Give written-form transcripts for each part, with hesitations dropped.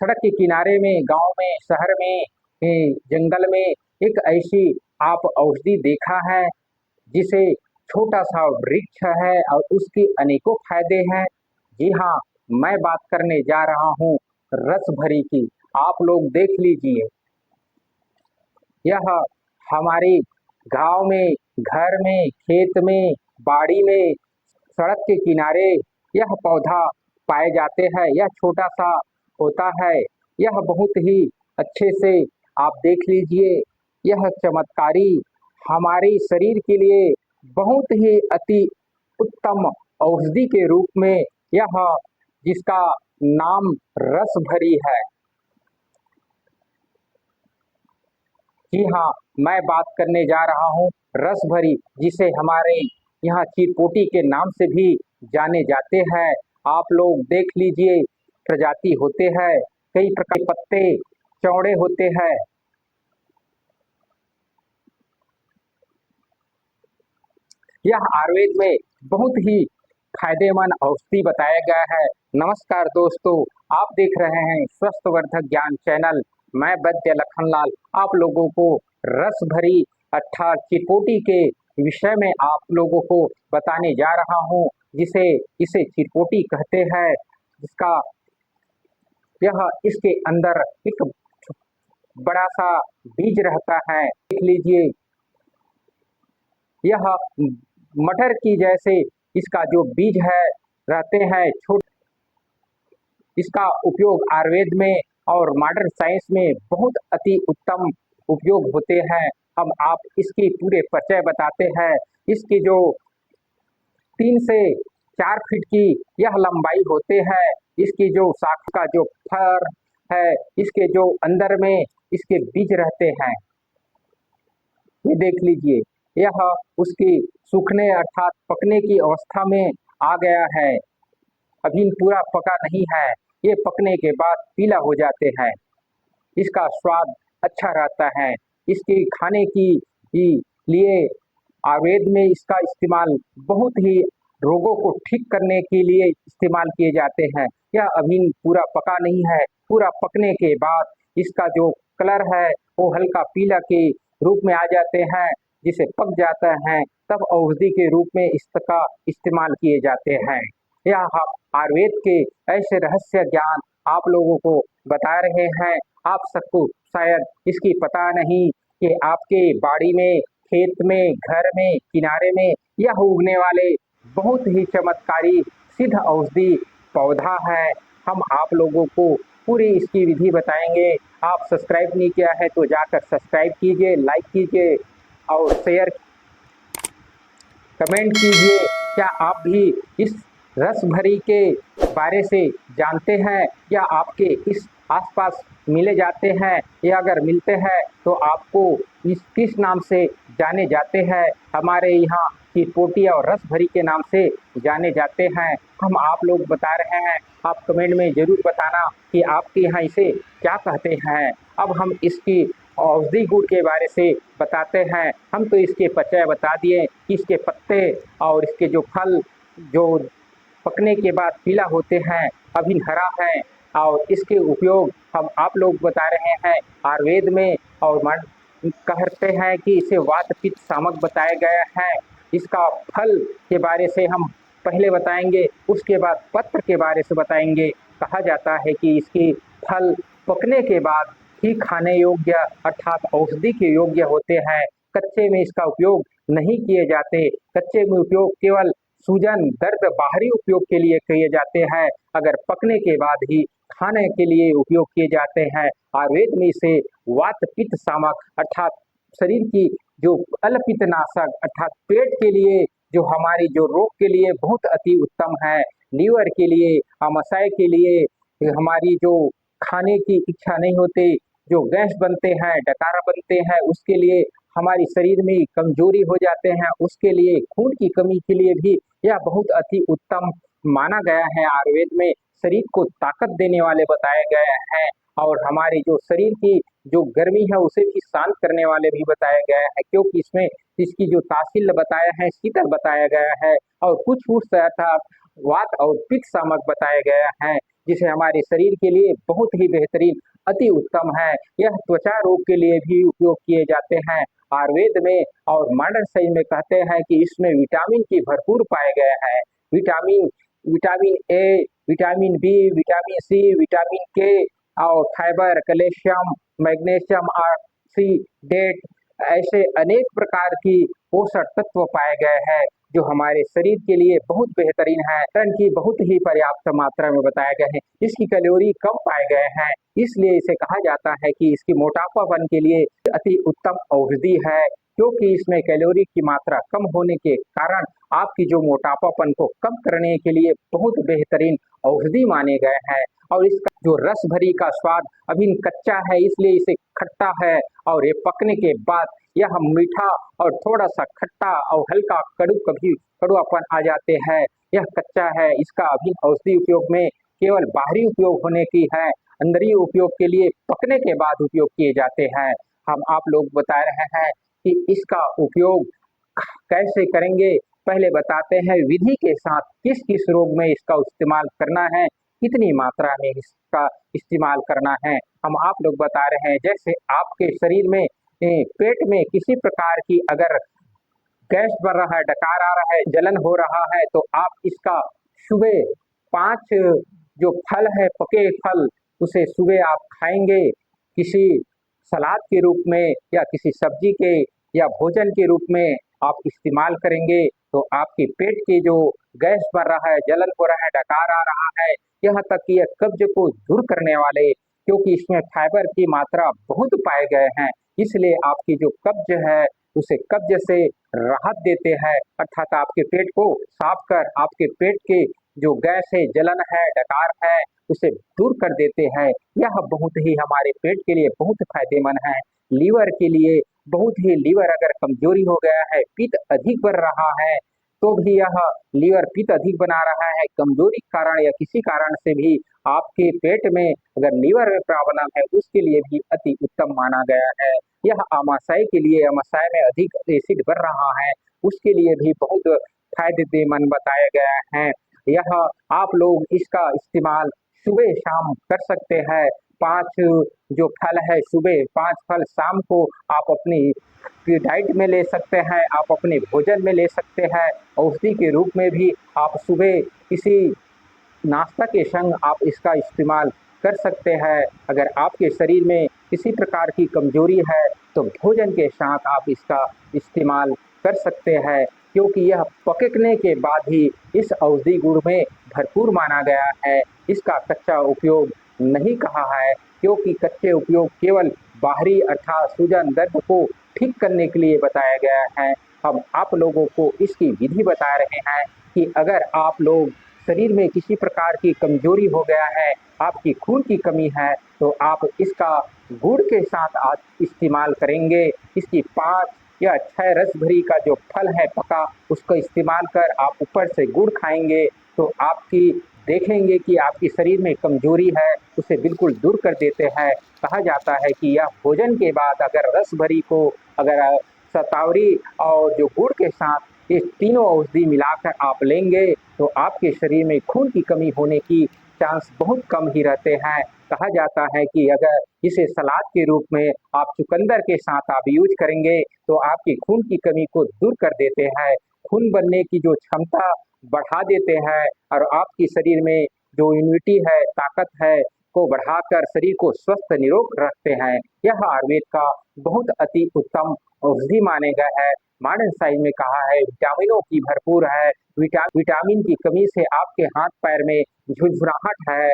सड़क के किनारे में, गांव में, शहर में, जंगल में एक ऐसी आप औषधि देखा है जिसे छोटा सा वृक्ष है और उसके अनेकों फायदे हैं। जी हाँ, मैं बात करने जा रहा हूँ रस भरी की। आप लोग देख लीजिए, यह हमारे गांव में, घर में, खेत में, बाड़ी में, सड़क के किनारे यह पौधा पाए जाते हैं। यह छोटा सा होता है, यह बहुत ही अच्छे से आप देख लीजिए। यह चमत्कारी हमारे शरीर के लिए बहुत ही अति उत्तम औषधि के रूप में यह, जिसका नाम रस भरी है। जी हाँ, मैं बात करने जा रहा हूँ रस भरी, जिसे हमारे यहाँ चिरपोटी के नाम से भी जाने जाते हैं। आप लोग देख लीजिए, प्रजाति होते हैं, कई प्रकार के पत्ते चौड़े होते हैं। यह आयुर्वेद में बहुत ही फायदेमंद औषधि बताया गया है। नमस्कार दोस्तों, आप देख रहे हैं स्वस्थवर्धक ज्ञान चैनल। मैं वैद्य लखनलाल आप लोगों को रस भरी अर्थात चिरपोटी के विषय में आप लोगों को बताने जा रहा हूँ, जिसे इसे चिरपोटी कहते हैं। इसका यह इसके अंदर एक बड़ा सा बीज रहता है, देख लीजिए। यह मटर की जैसे इसका जो बीज है रहते हैं छोटे। इसका उपयोग आयुर्वेद में और मॉडर्न साइंस में बहुत अति उत्तम उपयोग होते हैं। हम आप इसकी पूरे परिचय बताते हैं। इसकी जो 3 से 4 फीट की यह लंबाई होते हैं। इसकी जो शाखा का जो फर है, इसके जो अंदर में इसके बीज रहते हैं, ये देख लीजिए। यह उसकी सूखने अर्थात पकने की अवस्था में आ गया है, अभी पूरा पका नहीं है। ये पकने के बाद पीला हो जाते हैं। इसका स्वाद अच्छा रहता है। इसकी खाने की लिए आयुर्वेद में इसका इस्तेमाल बहुत ही रोगों को ठीक करने के लिए इस्तेमाल किए जाते हैं। यह अभी पूरा पका नहीं है, पूरा पकने के बाद इसका जो कलर है वो हल्का पीला के रूप में आ जाते हैं। जिसे पक जाता है तब औषधि के रूप में इसका इस्तेमाल किए जाते हैं। यह आयुर्वेद के ऐसे रहस्य ज्ञान आप लोगों को बता रहे हैं। आप सबको शायद इसकी पता नहीं कि आपके बाड़ी में, खेत में, घर में, किनारे में यह उगने वाले बहुत ही चमत्कारी सिद्ध औषधि पौधा है। हम आप लोगों को पूरी इसकी विधि बताएंगे। आप सब्सक्राइब नहीं किया है तो जाकर सब्सक्राइब कीजिए, लाइक कीजिए और शेयर कमेंट कीजिए। क्या आप भी इस रस भरी के बारे से जानते हैं या आपके इस आसपास मिले जाते हैं, या अगर मिलते हैं तो आपको इस किस नाम से जाने जाते हैं? हमारे यहाँ चिरपोटी और रस भरी के नाम से जाने जाते हैं। हम आप लोग बता रहे हैं, आप कमेंट में ज़रूर बताना कि आपके यहाँ इसे क्या कहते हैं। अब हम इसकी औषधि गुण के बारे से बताते हैं। हम तो इसके परिचय बता दिए कि इसके पत्ते और इसके जो फल जो पकने के बाद पीला होते हैं, अभी हरा है, और इसके उपयोग हम आप लोग बता रहे हैं आयुर्वेद में। और कहते हैं कि इसे वात पित्त शामक बताया गया है। इसका फल के बारे से हम पहले बताएंगे, उसके बाद पत्र के बारे से बताएंगे। कहा जाता है कि इसके फल पकने के बाद ही खाने योग्य अर्थात औषधि के योग्य होते हैं। कच्चे में इसका उपयोग नहीं किए जाते। कच्चे में उपयोग केवल सूजन, दर्द, बाहरी उपयोग के लिए किए जाते हैं। अगर पकने के बाद ही खाने के लिए उपयोग किए जाते हैं। आयुर्वेद में इसे वात पित्त शामक अर्थात शरीर की जो अल्पितनाशक अर्थात पेट के लिए, जो हमारी जो रोग के लिए बहुत अति उत्तम है, लीवर के लिए, आमाशय के लिए, हमारी जो खाने की इच्छा नहीं होती, जो गैस बनते हैं, डकारा बनते हैं, उसके लिए, हमारी शरीर में कमजोरी हो जाते हैं, उसके लिए, खून की कमी के लिए भी यह बहुत अति उत्तम माना गया है। आयुर्वेद में शरीर को ताकत देने वाले बताए गए हैं, और हमारी जो शरीर की जो गर्मी है उसे भी शांत करने वाले भी बताया गया है, क्योंकि इसमें इसकी जो तासील बताया है, शीतल बताया गया है, और कुछ अर्थात वात और पित्त शामक बताया गया है। जिसे हमारे शरीर के लिए बहुत ही बेहतरीन अति उत्तम है। यह त्वचा रोग के लिए भी उपयोग किए जाते हैं आयुर्वेद में, और मॉडर्न साइंस में कहते हैं कि इसमें विटामिन की भरपूर पाए गए हैं। Vitamin vitamin A, vitamin B, vitamin C, vitamin K और फाइबर, कैल्शियम, मैग्नीशियम, ऑक्सीडेट, ऐसे अनेक प्रकार की पोषक तत्व पाए गए हैं जो हमारे शरीर के लिए बहुत बेहतरीन है। आयरन की बहुत ही पर्याप्त मात्रा में बताए गए हैं। इसकी कैलोरी कम पाए गए हैं, इसलिए इसे कहा जाता है कि इसकी मोटापापन के लिए अति उत्तम औषधि है, क्योंकि इसमें कैलोरी की मात्रा कम होने के कारण आपकी जो मोटापापन को कम करने के लिए बहुत बेहतरीन औषधि माने गए हैं। और इसका जो रस भरी का स्वाद अभी कच्चा है, इसलिए इसे खट्टा है, और ये पकने के बाद यह मीठा और थोड़ा सा खट्टा और हल्का कभी कड़वापन आ जाते हैं। यह कच्चा है, इसका अभी औषधि उपयोग में केवल बाहरी उपयोग होने की है, अंदरी उपयोग के लिए पकने के बाद उपयोग किए जाते हैं। हम आप लोग बता रहे हैं कि इसका उपयोग कैसे करेंगे। पहले बताते हैं विधि के साथ, किस किस रोग में इसका इस्तेमाल करना है, कितनी मात्रा में इसका इस्तेमाल करना है। हम आप लोग बता रहे हैं, जैसे आपके शरीर में पेट में किसी प्रकार की अगर गैस बढ़ रहा है, डकार आ रहा है, जलन हो रहा है, तो आप इसका सुबह 5 जो फल है, पके फल, उसे सुबह आप खाएंगे किसी सलाद के रूप में या किसी सब्जी के या भोजन के रूप में आप इस्तेमाल करेंगे, तो आपके पेट की जो गैस बढ़ रहा है, जलन हो रहा है, डकार आ रहा है, यहाँ तक कि यह कब्ज को दूर करने वाले, क्योंकि इसमें फाइबर की मात्रा बहुत पाए गए हैं, इसलिए आपकी जो कब्ज है उसे कब्ज से राहत देते हैं, अर्थात आपके पेट को साफ कर आपके पेट के जो गैस है, जलन है, डकार है, उसे दूर कर देते हैं। यह बहुत ही हमारे पेट के लिए बहुत फायदेमंद है। लीवर के लिए बहुत ही, लीवर अगर कमजोरी हो गया है, पित्त अधिक बढ़ रहा है, तो भी यह लीवर पित्त अधिक बना रहा है, कमजोरी के कारण या किसी कारण से भी आपके पेट में अगर लीवर में प्रॉब्लम है, उसके लिए भी अति उत्तम माना गया है। यह आमाशय के लिए, आमाशय में अधिक एसिड बढ़ रहा है, उसके लिए भी बहुत फायदेमंद बताया गया है। यह आप लोग इसका इस्तेमाल सुबह शाम कर सकते हैं। 5 जो फल है सुबह, 5 फल शाम को आप अपनी डाइट में ले सकते हैं, आप अपने भोजन में ले सकते हैं। औषधि के रूप में भी आप सुबह किसी नाश्ता के संग आप इसका इस्तेमाल कर सकते हैं। अगर आपके शरीर में किसी प्रकार की कमजोरी है, तो भोजन के साथ आप इसका इस्तेमाल कर सकते हैं, क्योंकि यह पकने के बाद ही इस औषधि गुण में भरपूर माना गया है। इसका कच्चा उपयोग नहीं कहा है, क्योंकि कच्चे उपयोग केवल बाहरी अर्थात सूजन दर्द को ठीक करने के लिए बताया गया है। हम आप लोगों को इसकी विधि बता रहे हैं कि अगर आप लोग शरीर में किसी प्रकार की कमजोरी हो गया है, आपकी खून की कमी है, तो आप इसका गुड़ के साथ आप इस्तेमाल करेंगे। इसकी 5 या 6 रस भरी का जो फल है पका, उसका इस्तेमाल कर आप ऊपर से गुड़ खाएंगे, तो आपकी देखेंगे कि आपके शरीर में कमजोरी है, उसे बिल्कुल दूर कर देते हैं। कहा जाता है कि यह भोजन के बाद अगर रस भरी को अगर शतावरी और जो गुड़ के साथ ये तीनों औषधि मिलाकर आप लेंगे, तो आपके शरीर में खून की कमी होने की चांस बहुत कम ही रहते हैं। कहा जाता है कि अगर इसे सलाद के रूप में आप चुकंदर के साथ आप यूज करेंगे, तो आपकी खून की कमी को दूर कर देते हैं, खून बनने की जो क्षमता बढ़ा देते हैं, और आपकी शरीर में जो इम्यूनिटी है, ताकत है, को बढ़ाकर शरीर को स्वस्थ निरोग रखते हैं। यह आयुर्वेद का बहुत अति उत्तम औषधि माने गए हैं। मॉडर्न साइंस में कहा है विटामिनों की भरपूर है, विटामिन की कमी से आपके हाथ पैर में झुरझुराहट है,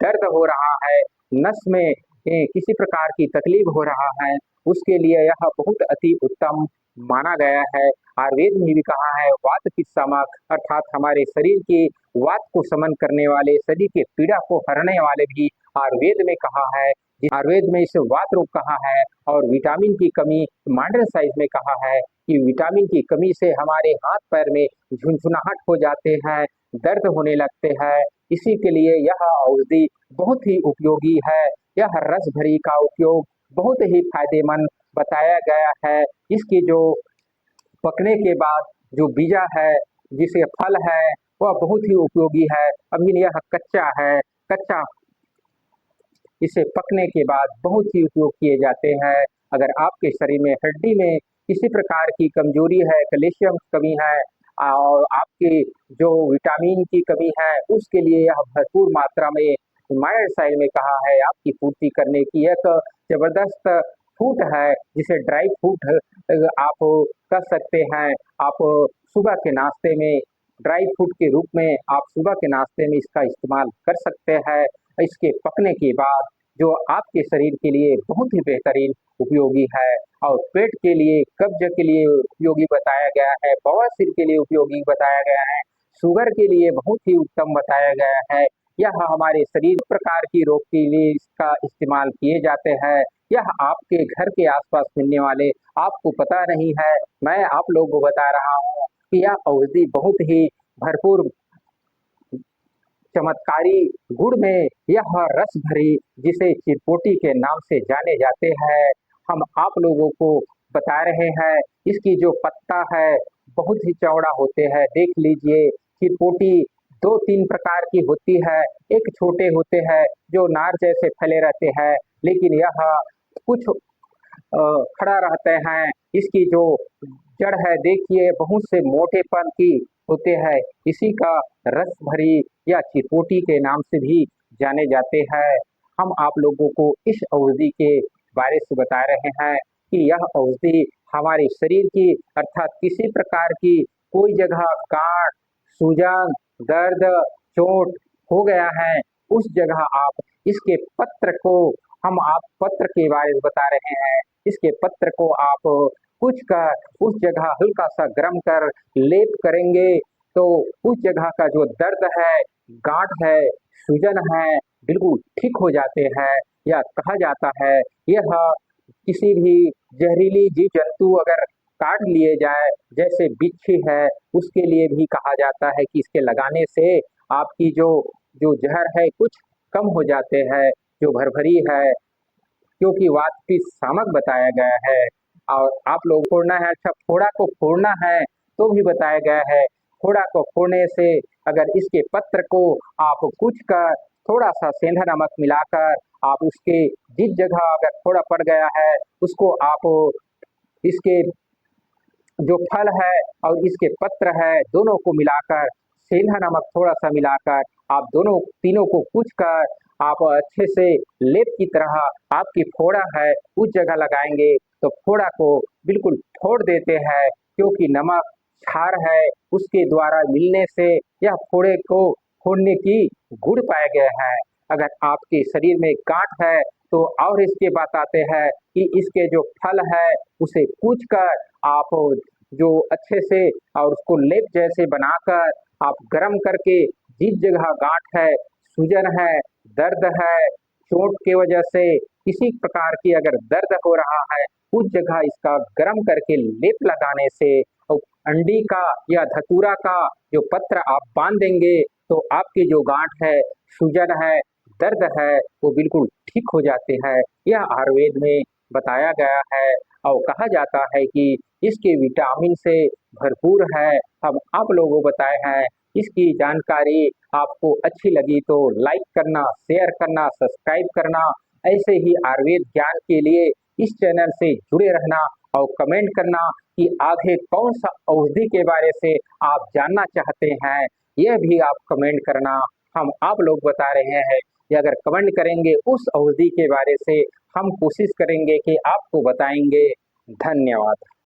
दर्द हो रहा है, नस में किसी प्रकार की तकलीफ हो रहा है, उसके लिए यह बहुत अति उत्तम माना गया है। आयुर्वेद में भी कहा है वात पित्तशामक, अर्थात हमारे शरीर की वात को शमन करने वाले, शरीर के पीड़ा को हरने वाले भी आयुर्वेद में कहा है। आयुर्वेद में इसे वात रोग कहा है। और विटामिन की कमी मॉडर्न साइंस में कहा है कि विटामिन की कमी से हमारे हाथ पैर में झुनझुनाहट हो जाते हैं, दर्द होने लगते हैं, इसी के लिए यह औषधि बहुत ही उपयोगी है। यह रस भरी का उपयोग बहुत ही फायदेमंद बताया गया है। इसकी जो पकने के बाद जो बीजा है, जिसे फल है, वह बहुत ही उपयोगी है। अभी यह कच्चा है, कच्चा इसे पकने के बाद बहुत ही उपयोग किए जाते हैं। अगर आपके शरीर में हड्डी में किसी प्रकार की कमजोरी है, कैल्शियम की कमी है और आपके जो विटामिन की कमी है, उसके लिए यह भरपूर मात्रा में हिमालय साइड में कहा है आपकी पूर्ति करने की एक जबरदस्त फूड है, जिसे ड्राई फ्रूट आप कर सकते हैं। आप सुबह के नाश्ते में ड्राई फ्रूट के रूप में आप सुबह के नाश्ते में इसका इस्तेमाल कर सकते हैं। इसके पकने के बाद जो आपके शरीर के लिए बहुत ही बेहतरीन उपयोगी है और पेट के लिए, कब्ज के लिए उपयोगी बताया गया है, बवासीर के लिए उपयोगी बताया गया है, शुगर के लिए बहुत ही उत्तम बताया गया है। यह हमारे शरीर प्रकार की रोग के लिए इसका इस्तेमाल किए जाते हैं। यह आपके घर के आसपास मिलने वाले, आपको पता नहीं है, मैं आप लोगों को बता रहा हूँ कि यह औषधि बहुत ही भरपूर चमत्कारी गुड़ में यह रस भरी, जिसे चिरपोटी के नाम से जाने जाते हैं, हम आप लोगों को बता रहे हैं। इसकी जो पत्ता है बहुत ही चौड़ा होते हैं, देख लीजिए। चिरपोटी दो तीन प्रकार की होती है, एक छोटे होते हैं जो नार जैसे फैले रहते हैं, लेकिन यह कुछ खड़ा रहते हैं। इसकी जो जड़ है देखिए बहुत से मोटेपन की होते हैं, इसी का रस भरी या चिरपोटी के नाम से भी जाने जाते हैं। हम आप लोगों को इस औषधि के बारे से बता रहे हैं कि यह औषधि हमारे शरीर की अर्थात किसी प्रकार की कोई जगह गांठ, सूजन, दर्द, चोट हो गया है, उस जगह आप इसके पत्र को, हम आप पत्र के बारे में बता रहे हैं। इसके पत्र को आप कुछ कर उस जगह हल्का सा गर्म कर लेप करेंगे तो उस जगह का जो दर्द है, गांठ है, सूजन है, बिल्कुल ठीक हो जाते हैं। या कहा जाता है यह किसी भी जहरीली जीव जंतु अगर काट लिए जाए, जैसे बिच्छी है, उसके लिए भी कहा जाता है कि इसके लगाने से आपकी जो जो जहर है कुछ कम हो जाते हैं। जो भरभरी है, क्योंकि वातपित्त शामक बताया गया है और आप लोग फोड़ना है, अच्छा फोड़ा को फोड़ना है तो भी बताया गया है। फोड़ा को फोड़ने से अगर इसके पत्र को आप कुछ कर थोड़ा सा सेंधा नमक मिलाकर आप उसके जिस जगह अगर फोड़ा पड़ गया है उसको आप इसके जो फल है और इसके पत्र है दोनों को मिलाकर सेंधा नमक थोड़ा सा मिलाकर आप दोनों तीनों को कूच कर आप अच्छे से लेप की तरह आपकी फोड़ा है उस जगह लगाएंगे तो फोड़ा को बिल्कुल फोड़ देते हैं, क्योंकि नमक क्षार है उसके द्वारा मिलने से यह फोड़े को फोड़ने की गुण पाए गए हैं। अगर आपके शरीर में गांठ है तो और इसके बताते हैं कि इसके जो फल है उसे कूच कर आप जो अच्छे से और उसको लेप जैसे बनाकर आप गर्म करके जिस जगह गांठ है, सूजन है, दर्द है, चोट की वजह से किसी प्रकार की अगर दर्द हो रहा है, उस जगह इसका गर्म करके लेप लगाने से और अंडी का या धतूरा का जो पत्र आप बांध देंगे तो आपकी जो गांठ है, सूजन है, दर्द है, वो बिल्कुल ठीक हो जाते हैं। यह आयुर्वेद में बताया गया है और कहा जाता है कि इसके विटामिन से भरपूर है। हम आप लोगों को बताए हैं। इसकी जानकारी आपको अच्छी लगी तो लाइक करना, शेयर करना, सब्सक्राइब करना। ऐसे ही आयुर्वेद ज्ञान के लिए इस चैनल से जुड़े रहना और कमेंट करना कि आगे कौन सा औषधि के बारे से आप जानना चाहते हैं, यह भी आप कमेंट करना। हम आप लोग बता रहे हैं कि अगर कमेंट करेंगे उस औषधि के बारे से हम कोशिश करेंगे कि आपको बताएंगे। धन्यवाद।